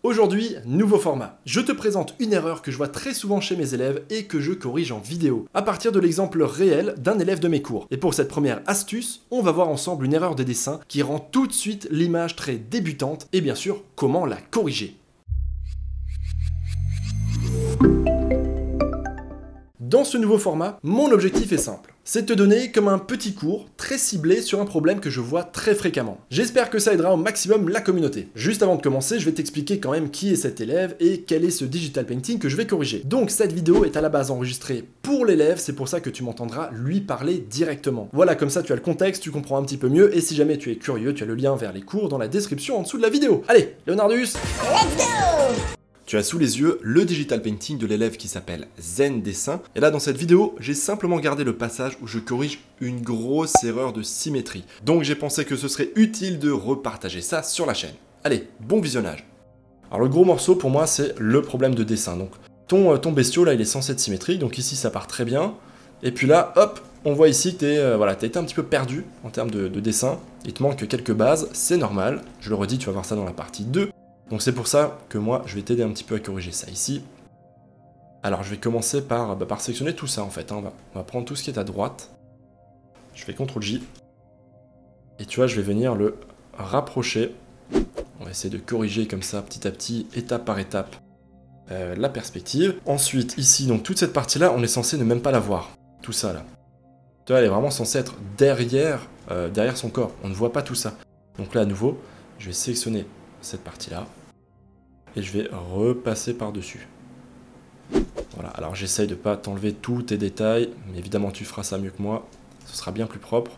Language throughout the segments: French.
Aujourd'hui, nouveau format. Je te présente une erreur que je vois très souvent chez mes élèves et que je corrige en vidéo, à partir de l'exemple réel d'un élève de mes cours. Et pour cette première astuce, on va voir ensemble une erreur de dessin qui rend tout de suite l'image très débutante et bien sûr, comment la corriger. Dans ce nouveau format, mon objectif est simple. C'est te donner comme un petit cours très ciblé sur un problème que je vois très fréquemment. J'espère que ça aidera au maximum la communauté. Juste avant de commencer, je vais t'expliquer quand même qui est cet élève et quel est ce digital painting que je vais corriger. Donc cette vidéo est à la base enregistrée pour l'élève, c'est pour ça que tu m'entendras lui parler directement. Voilà, comme ça tu as le contexte, tu comprends un petit peu mieux et si jamais tu es curieux, tu as le lien vers les cours dans la description en dessous de la vidéo. Allez, Leonardus, let's go! Tu as sous les yeux le digital painting de l'élève qui s'appelle Zen Dessin. Et là, dans cette vidéo, j'ai simplement gardé le passage où je corrige une grosse erreur de symétrie. Donc j'ai pensé que ce serait utile de repartager ça sur la chaîne. Allez, bon visionnage. Alors le gros morceau pour moi, c'est le problème de dessin. Donc ton bestiau là, il est censé être symétrique. Donc ici, ça part très bien. Et puis là, hop, on voit ici que t'as été un petit peu perdu en termes de dessin. Il te manque quelques bases, c'est normal. Je le redis, tu vas voir ça dans la partie 2. Donc c'est pour ça que moi, je vais t'aider un petit peu à corriger ça ici. Alors je vais commencer par sélectionner tout ça en fait. On va prendre tout ce qui est à droite. Je fais CTRL-J. Et tu vois, je vais venir le rapprocher. On va essayer de corriger comme ça, petit à petit, étape par étape, la perspective. Ensuite, ici, donc toute cette partie-là, on est censé ne même pas la voir. Tout ça là. Tu vois, elle est vraiment censée être derrière son corps. On ne voit pas tout ça. Donc là, à nouveau, je vais sélectionner cette partie-là. Et je vais repasser par-dessus. Voilà, alors j'essaye de ne pas t'enlever tous tes détails, mais évidemment tu feras ça mieux que moi, ce sera bien plus propre.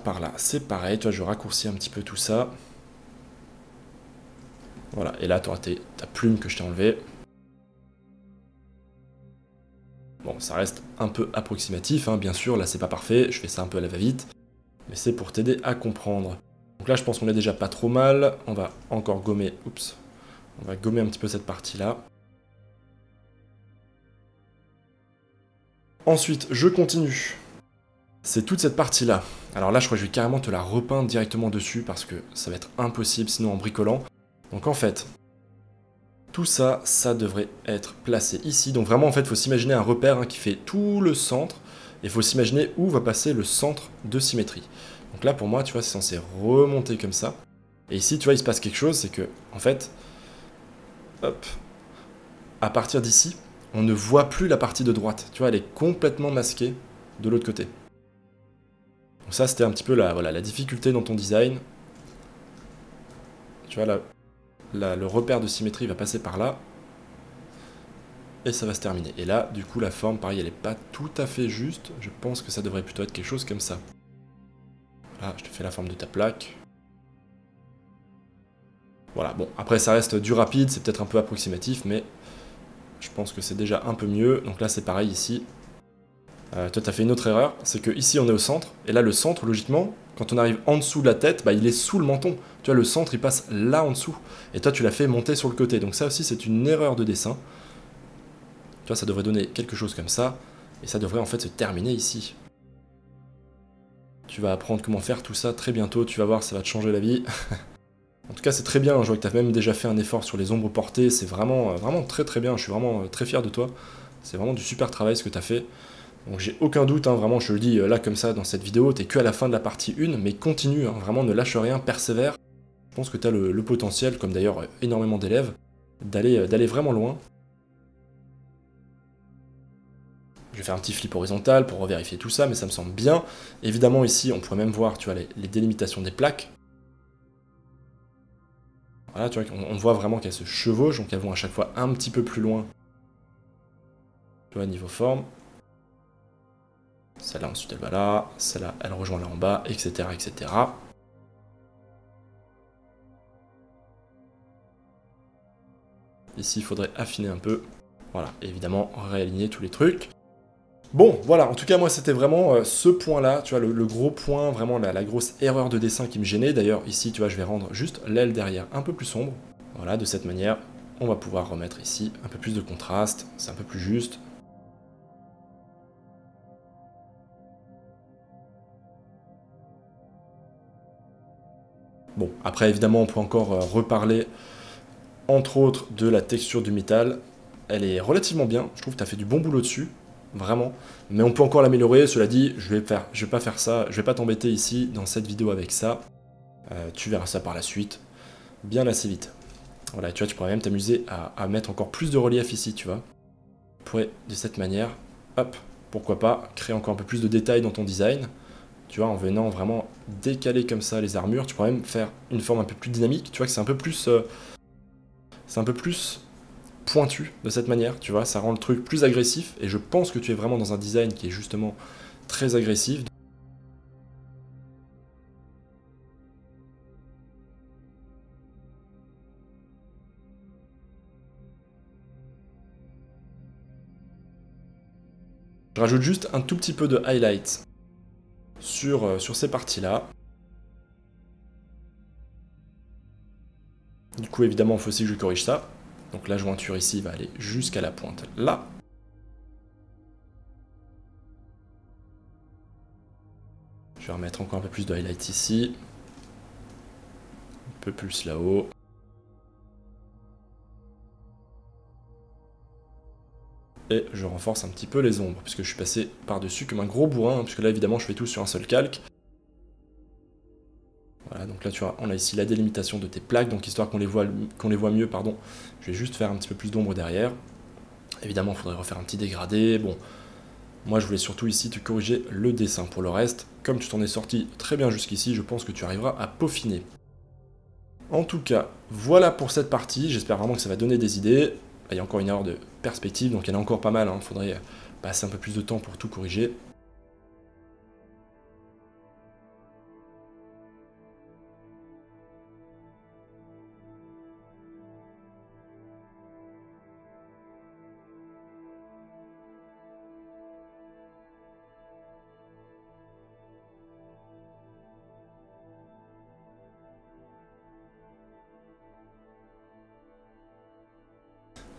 Par là, c'est pareil, tu vois, je raccourcis un petit peu tout ça. Voilà, et là tu auras ta plume que je t'ai enlevée. Bon, ça reste un peu approximatif, hein, bien sûr, là c'est pas parfait, je fais ça un peu à la va-vite. Mais c'est pour t'aider à comprendre. Donc là, je pense qu'on est déjà pas trop mal. On va encore gommer, on va gommer un petit peu cette partie-là. Ensuite, je continue. C'est toute cette partie-là. Alors là, je crois que je vais carrément te la repeindre directement dessus parce que ça va être impossible sinon en bricolant. Donc en fait, tout ça, ça devrait être placé ici. Donc vraiment, en fait, il faut s'imaginer un repère qui fait tout le centre. Et il faut s'imaginer où va passer le centre de symétrie. Donc là, pour moi, tu vois, c'est censé remonter comme ça. Et ici, tu vois, il se passe quelque chose, c'est que, en fait, hop, à partir d'ici, on ne voit plus la partie de droite. Tu vois, elle est complètement masquée de l'autre côté. Donc ça, c'était un petit peu la difficulté dans ton design. Tu vois, là, le repère de symétrie va passer par là. Et ça va se terminer. Et là, du coup, la forme, pareil, elle n'est pas tout à fait juste. Je pense que ça devrait plutôt être quelque chose comme ça. Là, je te fais la forme de ta plaque. Voilà, bon, après ça reste du rapide, c'est peut-être un peu approximatif, mais je pense que c'est déjà un peu mieux. Donc là, c'est pareil ici. Toi, tu as fait une autre erreur, c'est que ici on est au centre, et là, le centre, logiquement, quand on arrive en dessous de la tête, il est sous le menton. Tu vois, le centre, il passe là en dessous. Et toi, tu l'as fait monter sur le côté. Donc ça aussi, c'est une erreur de dessin. Tu vois, ça devrait donner quelque chose comme ça, et ça devrait en fait se terminer ici. Tu vas apprendre comment faire tout ça très bientôt, tu vas voir, ça va te changer la vie. En tout cas, c'est très bien, je vois que tu as même déjà fait un effort sur les ombres portées, c'est vraiment très très bien, je suis vraiment très fier de toi. C'est vraiment du super travail ce que tu as fait. Donc j'ai aucun doute, hein, vraiment, je te le dis là comme ça dans cette vidéo, t'es que à la fin de la partie 1, mais continue, hein, vraiment ne lâche rien, persévère. Je pense que tu as le potentiel, comme d'ailleurs énormément d'élèves, d'aller vraiment loin. Je vais faire un petit flip horizontal pour revérifier tout ça, mais ça me semble bien. Évidemment ici, on pourrait même voir, tu vois, les délimitations des plaques. Voilà, tu vois, on voit vraiment qu'elles se chevauchent, donc elles vont à chaque fois un petit peu plus loin. Tu vois, niveau forme. Celle-là, ensuite, elle va là. Celle-là, elle rejoint là en bas, etc., etc. Ici, il faudrait affiner un peu. Voilà, et évidemment, réaligner tous les trucs. Bon, voilà, en tout cas, moi, c'était vraiment ce point-là, tu vois, le gros point, vraiment la grosse erreur de dessin qui me gênait. D'ailleurs, ici, tu vois, je vais rendre juste l'aile derrière un peu plus sombre. Voilà, de cette manière, on va pouvoir remettre ici un peu plus de contraste, c'est un peu plus juste. Bon, après évidemment on peut encore reparler entre autres de la texture du métal. Elle est relativement bien, je trouve que tu as fait du bon boulot dessus, vraiment. Mais on peut encore l'améliorer, cela dit, je vais pas faire ça, je vais pas t'embêter ici dans cette vidéo avec ça. Tu verras ça par la suite, bien assez vite. Voilà, tu vois, tu pourrais même t'amuser à mettre encore plus de relief ici, tu vois. Tu pourrais, de cette manière, hop, pourquoi pas, créer encore un peu plus de détails dans ton design. Tu vois, en venant vraiment décaler comme ça les armures, tu pourrais même faire une forme un peu plus dynamique. Tu vois que c'est un peu plus pointu de cette manière, tu vois, ça rend le truc plus agressif. Et je pense que tu es vraiment dans un design qui est justement très agressif. Je rajoute juste un tout petit peu de highlight sur ces parties-là. Du coup, évidemment, il faut aussi que je corrige ça. Donc la jointure ici va aller jusqu'à la pointe là. Je vais remettre encore un peu plus de highlight ici. Un peu plus là-haut. Et je renforce un petit peu les ombres, puisque je suis passé par-dessus comme un gros bourrin, hein, puisque là évidemment je fais tout sur un seul calque. Voilà, donc là tu vois, on a ici la délimitation de tes plaques, donc histoire qu'on les voit mieux, pardon, je vais juste faire un petit peu plus d'ombre derrière. Évidemment, il faudrait refaire un petit dégradé. Bon, moi je voulais surtout ici te corriger le dessin. Pour le reste, comme tu t'en es sorti très bien jusqu'ici, je pense que tu arriveras à peaufiner. En tout cas, voilà pour cette partie, j'espère vraiment que ça va donner des idées. Il y a encore une erreur de perspective, donc il y en a encore pas mal, il faudrait passer un peu plus de temps pour tout corriger.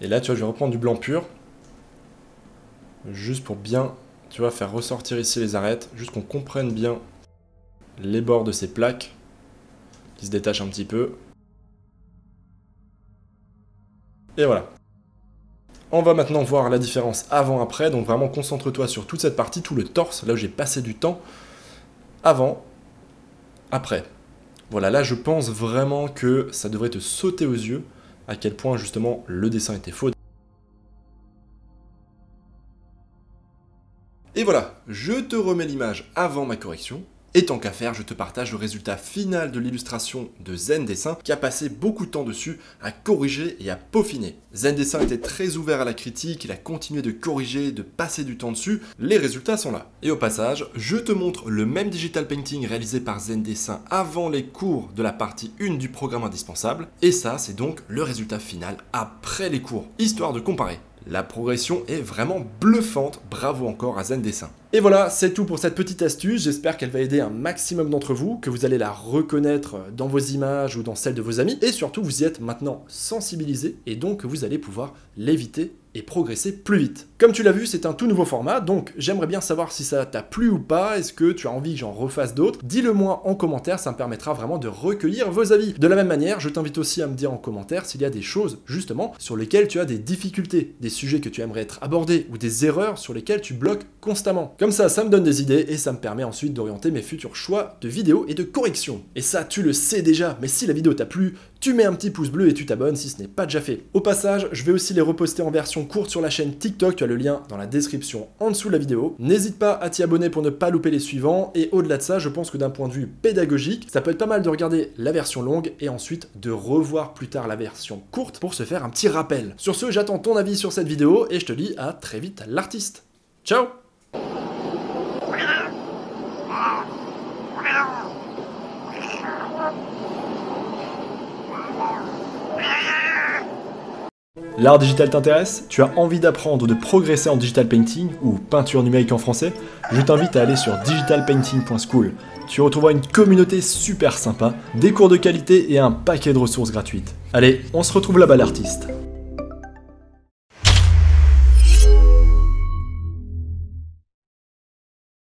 Et là, tu vois, je vais reprendre du blanc pur, juste pour bien, tu vois, faire ressortir ici les arêtes, juste qu'on comprenne bien les bords de ces plaques, qui se détachent un petit peu. Et voilà. On va maintenant voir la différence avant-après, donc vraiment concentre-toi sur toute cette partie, tout le torse, là où j'ai passé du temps, avant, après. Voilà, là je pense vraiment que ça devrait te sauter aux yeux, à quel point justement le dessin était faux. Et voilà, je te remets l'image avant ma correction. Et tant qu'à faire, je te partage le résultat final de l'illustration de Zen Dessin qui a passé beaucoup de temps dessus à corriger et à peaufiner. Zen Dessin était très ouvert à la critique, il a continué de corriger, de passer du temps dessus, les résultats sont là. Et au passage, je te montre le même digital painting réalisé par Zen Dessin avant les cours de la partie 1 du programme indispensable. Et ça, c'est donc le résultat final après les cours, histoire de comparer. La progression est vraiment bluffante, bravo encore à Zen Dessin. Et voilà, c'est tout pour cette petite astuce, j'espère qu'elle va aider un maximum d'entre vous, que vous allez la reconnaître dans vos images ou dans celles de vos amis, et surtout vous y êtes maintenant sensibilisé, et donc vous allez pouvoir l'éviter et progresser plus vite. Comme tu l'as vu, c'est un tout nouveau format, donc j'aimerais bien savoir si ça t'a plu ou pas, est-ce que tu as envie que j'en refasse d'autres? Dis-le moi en commentaire, ça me permettra vraiment de recueillir vos avis. De la même manière, je t'invite aussi à me dire en commentaire s'il y a des choses, justement, sur lesquelles tu as des difficultés, des sujets que tu aimerais être abordés, ou des erreurs sur lesquelles tu bloques constamment. Comme ça me donne des idées, et ça me permet ensuite d'orienter mes futurs choix de vidéos et de corrections. Et ça, tu le sais déjà, mais si la vidéo t'a plu, tu mets un petit pouce bleu et tu t'abonnes si ce n'est pas déjà fait. Au passage, je vais aussi les reposter en version courte sur la chaîne TikTok, tu as le lien dans la description en dessous de la vidéo. N'hésite pas à t'y abonner pour ne pas louper les suivants, et au-delà de ça, je pense que d'un point de vue pédagogique, ça peut être pas mal de regarder la version longue et ensuite de revoir plus tard la version courte pour se faire un petit rappel. Sur ce, j'attends ton avis sur cette vidéo et je te dis à très vite l'artiste. Ciao! L'art digital t'intéresse? Tu as envie d'apprendre ou de progresser en digital painting ou peinture numérique en français? Je t'invite à aller sur digitalpainting.school. Tu retrouveras une communauté super sympa, des cours de qualité et un paquet de ressources gratuites. Allez, on se retrouve là-bas l'artiste.